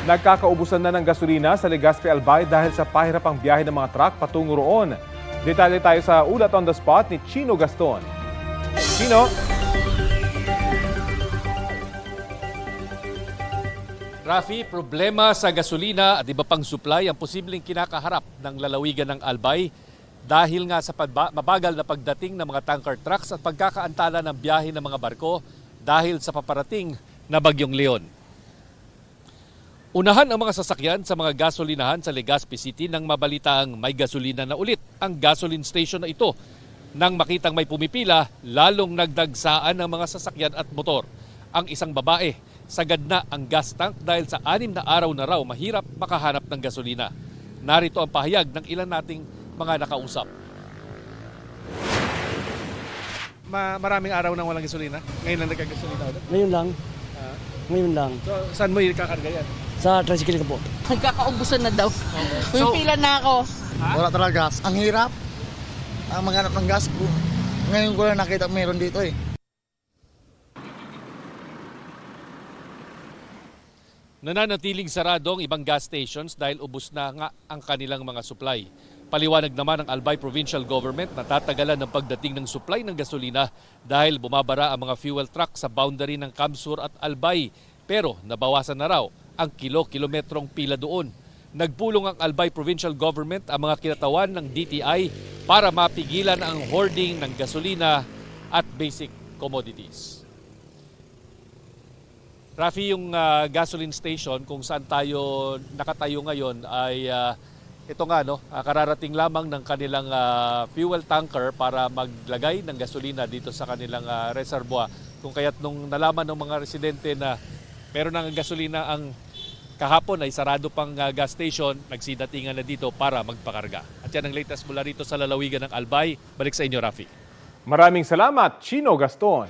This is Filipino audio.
Nagkakaubusan na ng gasolina sa Legazpi Albay dahil sa pahirapang biyahe ng mga truck patungo roon. Detalye tayo sa ulat on the spot ni Chino Gaston. Chino? Rafi, problema sa gasolina at iba pang supply ang posibleng kinakaharap ng lalawigan ng Albay dahil nga sa mabagal na pagdating ng mga tanker trucks at pagkakaantala ng biyahe ng mga barko dahil sa paparating na Bagyong Leon. Unahan ang mga sasakyan sa mga gasolinahan sa Legazpi City nang mabalitaang may gasolina na ulit ang gasoline station na ito. Nang makitang may pumipila, lalong nagdagsaan ang mga sasakyan at motor. Ang isang babae, sagad na ang gas tank dahil sa 6 na araw na raw mahirap makahanap ng gasolina. Narito ang pahayag ng ilan nating mga nakausap. Maraming araw nang walang gasolina? Ngayon lang nagkagasolina ulit? Ngayon lang. Ngayon lang. So, saan mo ikakarga yan? Sa tricycle ko po. Nagkakaubusan na daw. Pumipila na ako. Wala talaga gas. Ang hirap. Ang maghanap ng gas. Ngayon ko lang nakita meron dito eh. Nananatiling sarado ang ibang gas stations dahil ubos na nga ang kanilang mga supply. Paliwanag naman ng Albay Provincial Government na tatagalan ng pagdating ng supply ng gasolina dahil bumabara ang mga fuel truck sa boundary ng Kamsur at Albay. Pero nabawasan na raw ang kilo-kilometrong pila doon. Nagpulong ang Albay Provincial Government ang mga kinatawan ng DTI para mapigilan ang hoarding ng gasolina at basic commodities. Rafi, yung gasoline station kung saan tayo nakatayo ngayon ay ito nga, kararating lamang ng kanilang fuel tanker para maglagay ng gasolina dito sa kanilang reservoir. Kung kaya't nung nalaman ng mga residente na meron ng gasolina ang kahapon ay sarado pang gas station, nagsidatingan na dito para magpakarga. At yan ang latest mula rito sa lalawigan ng Albay. Balik sa inyo, Rafi. Maraming salamat, Chino Gaston.